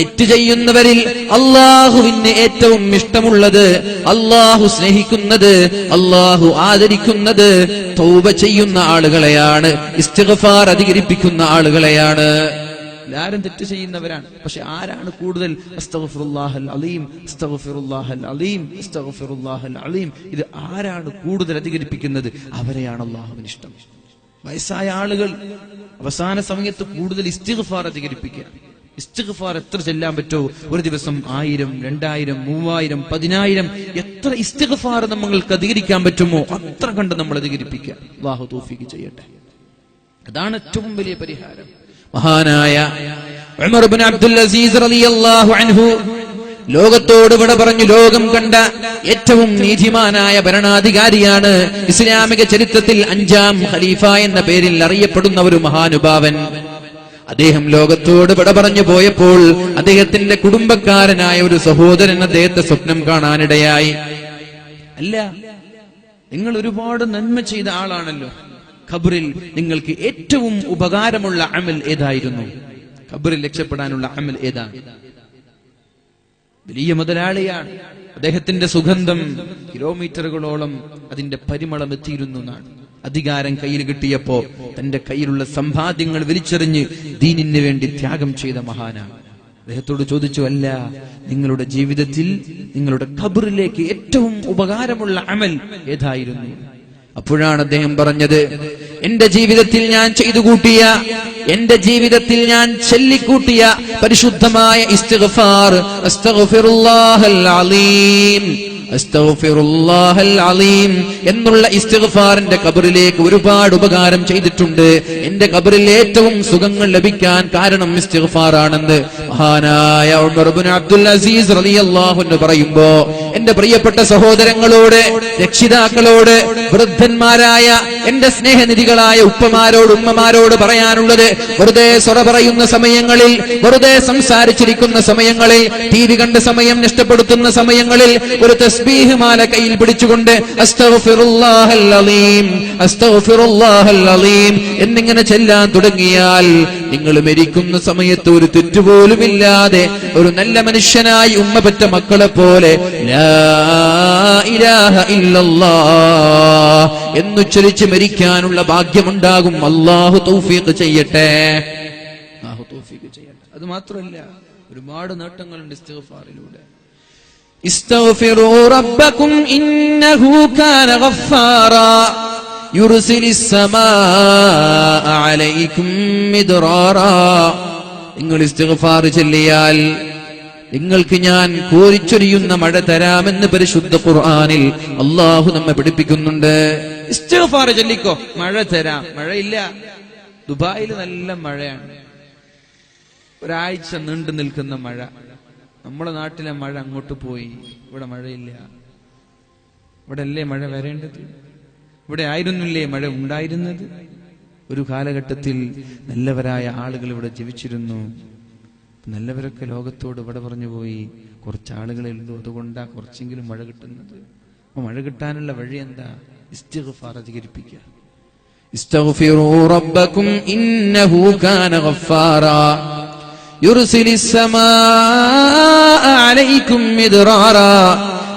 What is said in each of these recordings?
തെറ്റ് ചെയ്യുന്നവരിൽ അള്ളാഹുവിന് ഏറ്റവും ഇഷ്ടമുള്ളത്, അള്ളാഹു സ്നേഹിക്കുന്നത്, അള്ളാഹു ആദരിക്കുന്നത് തൗബ ചെയ്യുന്ന ആളുകളെയാണ്, ഇസ്തിഗ്ഫാർ അധികരിപ്പിക്കുന്ന ആളുകളെയാണ്. എല്ലാവരും തെറ്റ് ചെയ്യുന്നവരാണ്. പക്ഷെ ആരാണ് കൂടുതൽ അസ്തഗ്ഫിറുല്ലാഹൽ അലീം, അസ്തഗ്ഫിറുല്ലാഹൽ അലീം, അസ്തഗ്ഫിറുല്ലാഹൽ അലീം, ഇത് ആരാണ് കൂടുതൽ അധികരിപ്പിക്കുന്നത്? അവരെയാണ് അള്ളാഹുവിന് ഇഷ്ടം. വയസ്സായ ആളുകൾ അവസാന സമയത്ത് കൂടുതൽ ഇസ്തിഗ്ഫാർ അധികരിപ്പിക്കുക. ഇസ്തിഗ്ഫാർ എത്ര ചെല്ലാൻ പറ്റുമോ ഒരു ദിവസം 1000, 2000, 3000, 10000 എത്ര ഇസ്തിഗ്ഫാർ നമ്മൾക്ക് അധികരിക്കാൻ പറ്റുമോ അത്ര കണ്ട് നമ്മൾ അധികരിപ്പിക്കുക. അല്ലാഹു തൗഫീഖ് ചെയ്യട്ടെ. അതാണ് ഏറ്റവും വലിയ പരിഹാരം. മഹാനായ ഉമർ ഇബ്നു അബ്ദുൽ അസീസ് റളിയല്ലാഹു അൻഹു ലോകത്തോട് വിട പറഞ്ഞു. ലോകം കണ്ട ഏറ്റവും നീതിമാനായ ഭരണാധികാരിയാണ്. ഇസ്ലാമിക ചരിത്രത്തിൽ 5ാം ഖലീഫ എന്ന പേരിൽ അറിയപ്പെടുന്ന ഒരു മഹാനുഭാവൻ. അദ്ദേഹം ലോകത്തോട് വിട പറഞ്ഞു പോയപ്പോൾ അദ്ദേഹത്തിന്റെ കുടുംബക്കാരനായ ഒരു സഹോദരൻ അദ്ദേഹത്തെ സ്വപ്നം കാണാനിടയായി. അല്ല, നിങ്ങൾ ഒരുപാട് നന്മ ചെയ്ത ആളാണല്ലോ, ഖബറിൽ നിങ്ങൾക്ക് ഏറ്റവും ഉപകാരമുള്ള അമൽ ഏതായിരുന്നു? ഖബറിൽ രക്ഷപ്പെടാനുള്ള അമൽ ഏതാണ്? വലിയ മുതലാളിയാണ്. അദ്ദേഹത്തിന്റെ സുഗന്ധം കിലോമീറ്ററുകളോളം അതിന്റെ പരിമളം എത്തിയിരുന്നു എന്നാണ്. അധികാരം കയ്യിൽ കിട്ടിയപ്പോ തന്റെ കയ്യിലുള്ള സമ്പാദ്യങ്ങൾ വലിച്ചെറിഞ്ഞ് ദീനിന് വേണ്ടി ത്യാഗം ചെയ്ത മഹാനാണ്. അദ്ദേഹത്തോട് ചോദിച്ചു, അല്ല, നിങ്ങളുടെ ജീവിതത്തിൽ നിങ്ങളുടെ ഖബറിലേക്ക് ഏറ്റവും ഉപകാരമുള്ള അമൽ ഏതായിരുന്നു? അപ്പോഴാണ് അദ്ദേഹം പറഞ്ഞത്, എന്റെ ജീവിതത്തിൽ ഞാൻ ചെയ്തു കൂട്ടിയ, എന്റെ ജീവിതത്തിൽ ഞാൻ ചൊല്ലിക്കൂട്ടിയ പരിശുദ്ധമായ ഇസ്തിഗ്ഫാർ, അസ്തഗ്ഫിറുല്ലാഹൽ അലീം, അസ്തഗ്ഫിറുല്ലാഹൽ അലീം എന്നുള്ള ഇസ്തിഗ്ഫാറിന്റെ ഖബറിലേക്ക് ഒരുപാട് ഉപകാരം ചെയ്തിട്ടുണ്ട്. എന്റെ ഖബറിൽ ഏറ്റവും സുഖങ്ങൾ ലഭിക്കാൻ കാരണം ഇസ്തിഗ്ഫാർ ആണെന്ന് മഹാനായ ഉമർ ഇബ്നു അബ്ദുൽ അസീസ് റളിയല്ലാഹു അൻഹു പറയുമ്പോ, എന്റെ പ്രിയപ്പെട്ട സഹോദരങ്ങളോട്, രക്ഷിതാക്കളോട്, വൃദ്ധന്മാരായ എന്റെ സ്നേഹനിധികളായ ഉപ്പമാരോട്, ഉമ്മമാരോട് പറയാനുള്ളത്, വെറുതെ സൊറ പറയുന്ന സമയങ്ങളിൽ, വെറുതെ സംസാരിച്ചിരിക്കുന്ന സമയങ്ങളിൽ, ടി വി കണ്ട സമയം നഷ്ടപ്പെടുത്തുന്ന സമയങ്ങളിൽ ഒരു തസ്ബീഹ് മാല കയ്യിൽ പിടിച്ചുകൊണ്ട് അസ്തഗ്ഫിറുല്ലാഹൽ അലീം, അസ്തഗ്ഫിറുല്ലാഹൽ അലീം എന്നിങ്ങനെ ചെല്ലാൻ തുടങ്ങിയാൽ നിങ്ങൾ മരിക്കുന്ന സമയത്ത് ഒരു തെറ്റുപോലുമില്ലാതെ ഒരു നല്ല മനുഷ്യനായി ഉമ്മ പെറ്റ മക്കളെ പോലെ ലാ ഇലാഹ ഇല്ലല്ലാഹ് എന്നുച്ചരിച്ച് മരിക്കാനുള്ള ഭാഗ്യമുണ്ടാകും. അല്ലാഹു തൗഫീഖ് ചെയ്യട്ടെ, അല്ലാഹു തൗഫീഖ് ചെയ്യട്ടെ. അത് മാത്രമല്ല, ഒരുപാട് നേട്ടങ്ങളുണ്ട് ഇസ്തിഗ്ഫാറിലൂടെ. ഇസ്തഗ്ഫിറൂ റബ്ബക്കും ഇന്നഹു കാന ഗഫാറാ യുർസിലിസ് സമാഅ അലൈക്കും മിദ്റാറാ. നിങ്ങൾ ഇസ്തിഗ്ഫാർ ചൊല്ലിയാൽ നിങ്ങൾക്ക് ഞാൻ കോരിച്ചൊരിയുന്ന മഴ തരാമെന്ന് പരിശുദ്ധ ഖുർആനിൽ അല്ലാഹു നമ്മെ പഠിപ്പിക്കുന്നുണ്ട്. ഇസ്തിഗ്ഫാർ ചൊല്ലിക്കോ, മഴ തരാം. മഴയില്ല, ദുബായിൽ നല്ല മഴയാണ്, ഒരാഴ്ച നീണ്ടു നിൽക്കുന്ന മഴ. നമ്മുടെ നാട്ടിലെ മഴ അങ്ങോട്ട് പോയി, ഇവിടെ മഴയില്ല. ഇവിടെ അല്ലേ മഴ വരേണ്ടത്? ഇവിടെ ആയിരുന്നില്ലേ മഴ ഉണ്ടായിരുന്നത്? ഒരു കാലഘട്ടത്തിൽ നല്ലവരായ ആളുകൾ ഇവിടെ ജീവിച്ചിരുന്നു. നല്ലവരൊക്കെ ലോകത്തോട് ഇവിടെ പറഞ്ഞു പോയി. കുറച്ച് ആളുകളെ ഉള്ളൂ, അതുകൊണ്ടാ കുറച്ചെങ്കിലും മഴ കിട്ടുന്നത്. അപ്പൊ മഴ കിട്ടാനുള്ള വഴി എന്താ? ഇസ്തിഗ്ഫാർ അധികരിപ്പിക്കുക. ഇസ്തഗ്ഫിറൂ റബ്ബക്കും ഇന്നഹു കാന ഗഫാറാ യുർസിലിസ് സമാഅ അലൈക്കും മിദ്റാറാ.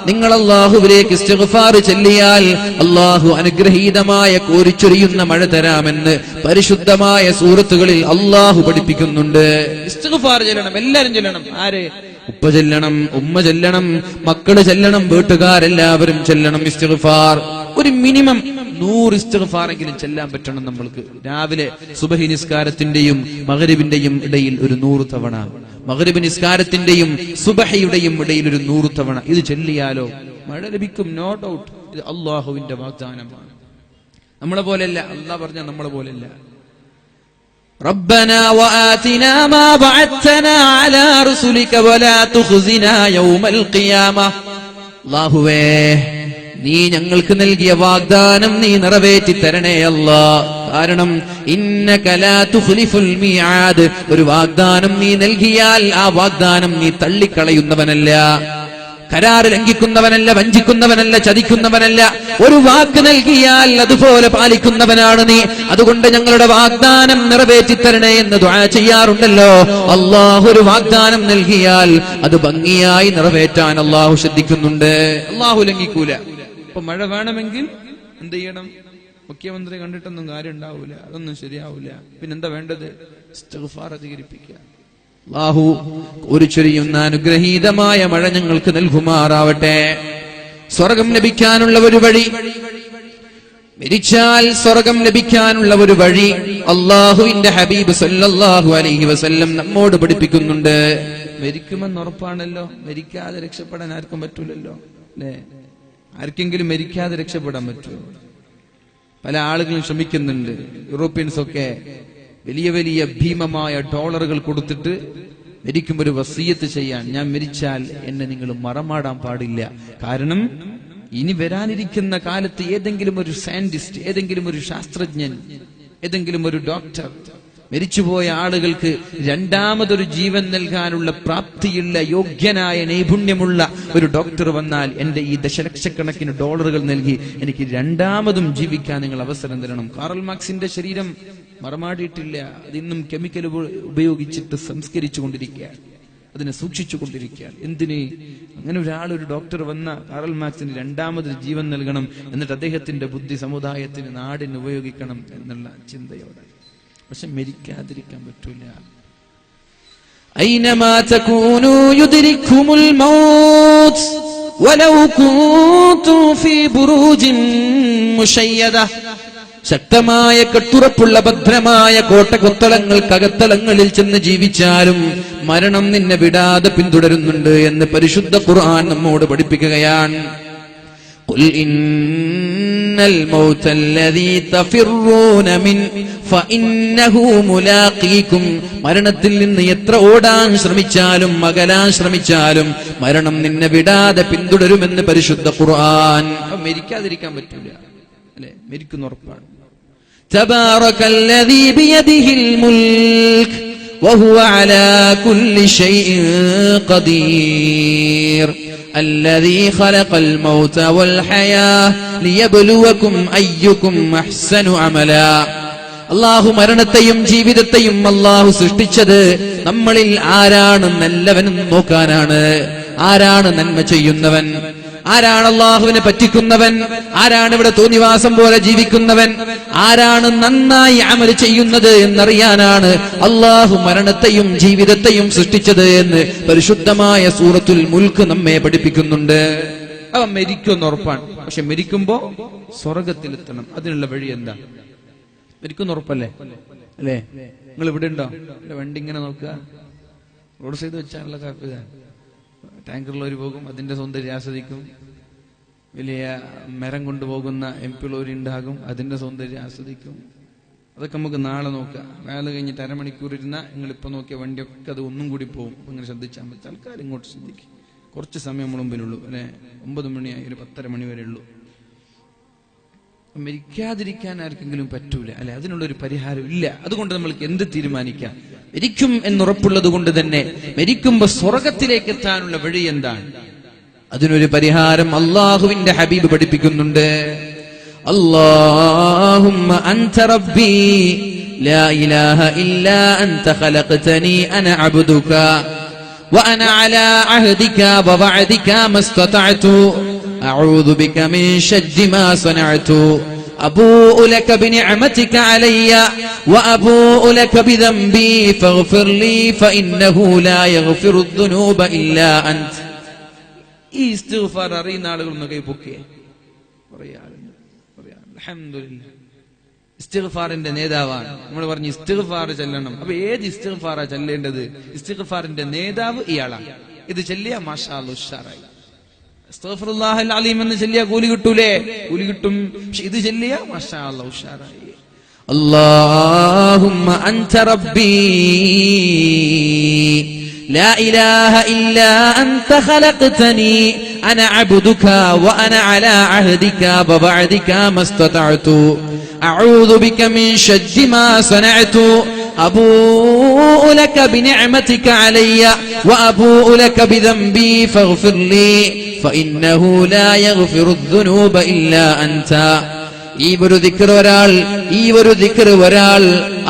നിങ്ങൾ അല്ലാഹുവിലേക്ക് ഇസ്തിഗ്ഫാർ ചൊല്ലിയാൽ അല്ലാഹു അനുഗ്രഹീതമായ കോരിച്ചൊരിയുന്ന മഴ തരാമെന്ന് പരിശുദ്ധമായ സൂറത്തുകളിൽ അല്ലാഹു പഠിപ്പിക്കുന്നുണ്ട്. ഇസ്തിഗ്ഫാർ ചൊല്ലണം, എല്ലാവരും ചൊല്ലണം. ആര്? ഉപ്പ ചൊല്ലണം, ഉമ്മ ചൊല്ലണം, മക്കള് ചൊല്ലണം, വീട്ടുകാരെല്ലാവരും ചൊല്ലണം ഇസ്തിഗ്ഫാർ. ഒരു മിനിമം 100 ഇസ്തിഗ്ഫാറെങ്കിലും ചെല്ലാൻ പറ്റണം നമ്മൾക്ക്. രാവിലെ സുബഹി നിസ്കാരത്തിന്റെയും മഗ്രിബിന്റെയും ഇടയിൽ ഒരു 100 തവണ, മഗ്രിബ് നിസ്കാരത്തിന്റെയും സുബഹിയുടെയും ഇടയിൽ ഒരു 100 തവണ ഇത് ചൊല്ലിയാലോ മഴ ലഭിക്കും, നോ ഡൗട്ട്. ഇത് അല്ലാഹുവിന്റെ വാഗ്ദാനമാണ്. നമ്മളെ പോലെയല്ല, അല്ലാഹ് പറഞ്ഞ നമ്മളെ പോലെയല്ല. റബ്ബനാ വആതിനാ മാ ബഅത്നാ അലാ റസൂലിക വലാ തുഖ്സിനാ യൗമൽ ഖിയാമ. അല്ലാഹുവേ, നീ ഞങ്ങൾക്ക് നൽകിയ വാഗ്ദാനം നീ നിറവേറ്റി തരണേ അല്ലാഹ്. കാരണം ഇന്നക ലാ തുഖ്ലിഫുൽ മിആദ്, ഒരു വാഗ്ദാനം നീ നൽകിയാൽ ആ വാഗ്ദാനം നീ തള്ളിക്കളയുന്നവനല്ല. കരാറ് ലംഘിക്കുന്നവനല്ല, വഞ്ചിക്കുന്നവനല്ല, ചതിക്കുന്നവനല്ല. ഒരു വാക്ക് നൽകിയാൽ അതുപോലെ പാലിക്കുന്നവനാണ് നീ. അതുകൊണ്ട് ഞങ്ങളുടെ വാഗ്ദാനം നിറവേറ്റിത്തരണേ എന്ന് ദുആ ചെയ്യാറുണ്ടല്ലോ. അള്ളാഹു ഒരു വാഗ്ദാനം നൽകിയാൽ അത് ഭംഗിയായി നിറവേറ്റാൻ അള്ളാഹു ശ്രദ്ധിക്കുന്നുണ്ട്. അള്ളാഹു ലംഘിക്കൂല. ഇപ്പൊ മഴ വേണമെങ്കിൽ എന്ത് ചെയ്യണം? മുഖ്യമന്ത്രി കണ്ടിട്ടൊന്നും കാര്യം ഉണ്ടാവൂല, അതൊന്നും ശരിയാവൂല. പിന്നെന്താ വേണ്ടത്? ഇസ്തിഗ്ഫാർ അധികരിപ്പിക്കുക. അല്ലാഹു ഒരു ചൊരിയുന്ന അനുഗ്രഹീതമായ മഴ ഞങ്ങൾക്ക് നൽകുമാറാവട്ടെ. സ്വർഗം ലഭിക്കാനുള്ള ഒരു വഴി, മരിച്ചാൽ സ്വർഗം ലഭിക്കാനുള്ള ഒരു വഴി അല്ലാഹുവിന്റെ ഹബീബ് സല്ലല്ലാഹു അലൈഹി വസല്ലം നമ്മോട് പഠിപ്പിക്കുന്നുണ്ട്. മരിക്കുമെന്ന് ഉറപ്പാണല്ലോ, മരിക്കാതെ രക്ഷപ്പെടാൻ ആർക്കും പറ്റൂലല്ലോ, അല്ലേ? ആർക്കെങ്കിലും മരിക്കാതെ രക്ഷപ്പെടാൻ പറ്റുമോ? പല ആളുകളും ശ്രമിക്കുന്നുണ്ട്. യൂറോപ്യൻസ് ഒക്കെ വലിയ വലിയ ഭീമമായ ഡോളറുകൾ കൊടുത്തിട്ട് മരിക്കുമ്പോൾ ഒരു വസിയത്ത് ചെയ്യാൻ, ഞാൻ മരിച്ചാൽ എന്നെ നിങ്ങൾ മറമാടാൻ പാടില്ല. കാരണം ഇനി വരാനിരിക്കുന്ന കാലത്ത് ഏതെങ്കിലും ഒരു സയന്റിസ്റ്റ്, ഏതെങ്കിലും ഒരു ശാസ്ത്രജ്ഞൻ, ഏതെങ്കിലും ഒരു ഡോക്ടർ, മരിച്ചുപോയ ആളുകൾക്ക് രണ്ടാമതൊരു ജീവൻ നൽകാനുള്ള പ്രാപ്തിയുള്ള, യോഗ്യനായ, നൈപുണ്യമുള്ള ഒരു ഡോക്ടർ വന്നാൽ എന്റെ ഈ ദശലക്ഷക്കണക്കിന് ഡോളറുകൾ നൽകി എനിക്ക് രണ്ടാമതും ജീവിക്കാൻ നിങ്ങൾ അവസരം തരണം. കാറൽ മാർക്സിന്റെ ശരീരം മറമാടിയിട്ടില്ല, അതിന്നും കെമിക്കൽ ഉപയോഗിച്ചിട്ട് സംസ്കരിച്ചു കൊണ്ടിരിക്കുകയാണ്, അതിനെ സൂക്ഷിച്ചു കൊണ്ടിരിക്കുകയാണ്. എന്തിന്? അങ്ങനെ ഒരു ഡോക്ടർ വന്ന കാറൽ മാർക്സിന് രണ്ടാമതൊരു ജീവൻ നൽകണം, എന്നിട്ട് അദ്ദേഹത്തിന്റെ ബുദ്ധി സമുദായത്തിന്, നാടിന് ഉപയോഗിക്കണം എന്നുള്ള ചിന്തയോടെ. പക്ഷെ മരിക്കാതിരിക്കാൻ പറ്റൂല. ഐനമാ തകൂനൂ യുദ്രിക്കുമുൽ മൗത്ത് വലൗ കുൻതു ഫീ ബുറൂജിൻ മുശയ്യദ. ശക്തമായ കെട്ടുറപ്പുള്ള ഭദ്രമായ കോട്ടകൊത്തളങ്ങൾക്കകത്തളങ്ങളിൽ ചെന്ന് ജീവിച്ചാലും മരണം നിന്നെ വിടാതെ പിന്തുടരുന്നുണ്ട് എന്ന് പരിശുദ്ധ ഖുർആൻ നമ്മോട് പഠിപ്പിക്കുകയാണ്. ഖുൽ ഇന്നൽ മൗതല്ലദീ തഫിറൂന മിൻ ഫഇന്നഹു മുലാഖീകും. മരണത്തിൽ നിന്ന് എത്ര ഓടാൻ ശ്രമിച്ചാലും അകലാൻ ശ്രമിച്ചാലും മരണം നിന്നെ വിടാതെ പിന്തുടരുമെന്ന് പരിശുദ്ധ ഖുർആൻ. മരിക്കാതിരിക്കാൻ പറ്റില്ല, അല്ലേ? മരിക്കുന്ന ഉറപ്പാണ്. തബാറകല്ലദീ ബിയദിഹിൽ മുൽക് വഹുവ അലാ കുല്ലി ശൈഇൻ ഖദീർ. الذي خلق الموت والحياة ليبلوكم أيكم أحسن عملا. അല്ലാഹു മരണത്തെയും ജീവിതത്തെയും അല്ലാഹു സൃഷ്ടിച്ചത് നമ്മളിൽ ആരാണ് നല്ലവൻ നോക്കാനാണ്. ആരാണ് നന്മ ചെയ്യുന്നവൻ, ആരാണ് അല്ലാഹുവിനെ പറ്റിക്കുന്നവൻ, ആരാണ് ഇവിടെ തോന്നിവാസം പോലെ ജീവിക്കുന്നവൻ, ആരാണ് നന്നായി അമൽ ചെയ്യുന്നത് എന്നറിയാനാണ് അല്ലാഹു മരണത്തെയും ജീവിതത്തെയും സൃഷ്ടിച്ചത് എന്ന് പരിശുദ്ധമായ സൂറത്തുൽ മുൽക്ക് നമ്മെ പഠിപ്പിക്കുന്നുണ്ട്. അവൻ മരിക്കുമെന്ന് ഉറപ്പാണ്. പക്ഷെ മരിക്കുമ്പോ സ്വർഗത്തിലെത്തണം. അതിനുള്ള വഴി എന്താ? മരിക്കുന്ന ഉറപ്പല്ലേ, അല്ലേ? നിങ്ങൾ ഇവിടെ ഉണ്ടോ? വണ്ടി ഇങ്ങനെ നോക്കുക, റോഡ് സൈഡ് വെച്ചാണല്ലോ കാക്കുക. ടാങ്കറിലൊരു പോകും, അതിന്റെ സൗന്ദര്യം ആസ്വദിക്കും. വലിയ മരം കൊണ്ടുപോകുന്ന MP ഉണ്ടാകും, അതിന്റെ സൗന്ദര്യം ആസ്വദിക്കും. അതൊക്കെ നമുക്ക് നാളെ നോക്കാം. വേല കഴിഞ്ഞിട്ട് അരമണിക്കൂർ ഇരുന്നാൽ നിങ്ങളിപ്പോ നോക്കിയ വണ്ടിയൊക്കെ അത് ഒന്നും കൂടി പോകും. ഇങ്ങനെ ശ്രദ്ധിച്ചാൽ മതി. ആൾക്കാർ ഇങ്ങോട്ട് ശ്രദ്ധിക്കും. കുറച്ച് സമയം മുമ്പിലുള്ളൂ, അല്ലെ? 9 മണിയായി, ഒരു 10:30 മണി വരെ ഉള്ളൂ. മരിക്കാതിരിക്കാൻ ആർക്കെങ്കിലും പറ്റൂല, അല്ലെ? അതിനുള്ളൊരു പരിഹാരം ഇല്ല. അതുകൊണ്ട് നമ്മൾക്ക് എന്ത് തീരുമാനിക്കാം? മരിക്കും എന്നുറപ്പുള്ളത് കൊണ്ട് തന്നെ മരിക്കുമ്പോ സ്വർഗത്തിലേക്ക് എത്താനുള്ള വഴി എന്താണ്? അതിനൊരു പരിഹാരം അല്ലാഹുവിന്റെ ഹബീബ് പഠിപ്പിക്കുന്നുണ്ട്. അല്ലാഹുമ്മ അൻത റബ്ബി ലാ ഇലാഹ ഇല്ലാ അൻത ഖലഖ്തനി അന അബ്ദുക വഅന അലാ അഹ്ദിക വവഅദിക മസ്തതഅതു അഊദു ബിക മിൻ ശർരി മാ സനഅതു أبوء لك بنعمتك علي وأبوء لك بذنبي فاغفر لي فإنه لا يغفر الذنوب إلا أنت. ഈ ഇസ്തിഗ്ഫാർ അറിയുന്ന ആളുകളൊന്നും കൈ പൊക്കിയേ പറയാറുണ്ട്. അൽഹംദുലില്ലാഹ്. ഇസ്തിഗ്ഫാറിന്റെ നേതാവാണ്. നമ്മൾ പറഞ്ഞു ഇസ്തിഗ്ഫാർ ചൊല്ലണം. അപ്പൊ ഏത് ഇസ്തിഗ്ഫാറാ ചൊല്ലേണ്ടത്? ഇസ്തിഗ്ഫാറിന്റെ നേതാവ് ഇയാളാണ്. ഇത് ചൊല്ലിയ മാഷാ അല്ലാഹ് ഉഷാറായി. അസ്തഗ്ഫിറുല്ലാഹൽ അലീം എന്ന് ചൊല്ലിയ കൂലി കിട്ടൂലേ? കൂലി കിട്ടും. പക്ഷെ ഇത് ചൊല്ലിയ മാഷാ അല്ലാഹ് ഉഷാറായി. അല്ലാഹുമ്മ അൻത റബ്ബി لا إله إلا أنت خلقتني أنا عبدك وأنا على عهدك ووعدك ما استطعت أعوذ بك من شر ما صنعت അബൂഉ ലക ബിനിഅമതിക അലയ്യ വഅബൂഉ ലക ബിദംബി ഫഗ്ഫിർ ലീ ഫഇന്നഹു ലാ യഗ്ഫിറുദ്ദുനൂബ ഇല്ലാ അൻത. ഈ ഒരു ദിക്ർ ഒരാൾ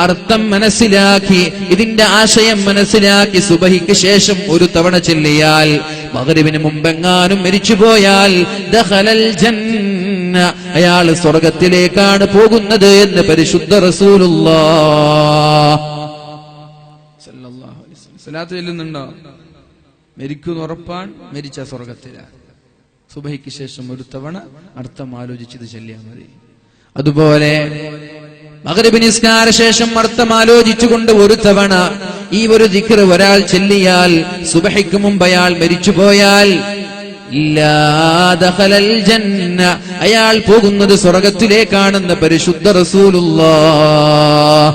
അർത്ഥം മനസ്സിലാക്കി, ഇതിന്റെ ആശയം മനസ്സിലാക്കി സുബഹിക്ക് ശേഷം ഒരു തവണ ചൊല്ലിയാൽ, മഗ്രിബിന് മുമ്പെങ്ങാനും മരിച്ചുപോയാൽ ദഖലൽ ജന്ന, അയാൾ സ്വർഗത്തിലേക്കാണ് പോകുന്നത് എന്ന് പരിശുദ്ധ റസൂലുള്ളാഹ് സല്ലല്ലാഹു അലൈഹി വസല്ലം. സ്വലാത്ത് ചൊല്ലുന്നുണ്ടോ? മരിക്കുന്ന ഉറപ്പാൻ, മരിച്ച സ്വർഗത്തിലാണ്. സുബഹിക്ക് ശേഷം ഒരു തവണ അർത്ഥം ആലോചിച്ചത് ചൊല്ലിയാൽ മതി. അതുപോലെ മഗ്രിബ് നിസ്കാര ശേഷം അർത്ഥം ആലോചിച്ചുകൊണ്ട് ഒരു തവണ ഈ ഒരു ദിക്ർ ഒരാൾ ചൊല്ലിയാൽ, സുബഹിക്ക് മുമ്പ് അയാൾ മരിച്ചുപോയാൽ ഇല്ലാ ദഖലൽ ജന്ന, അയാൾ പോകുന്നത് സ്വർഗത്തിലേക്കാണെന്ന് പരിശുദ്ധ റസൂലുള്ളാഹ്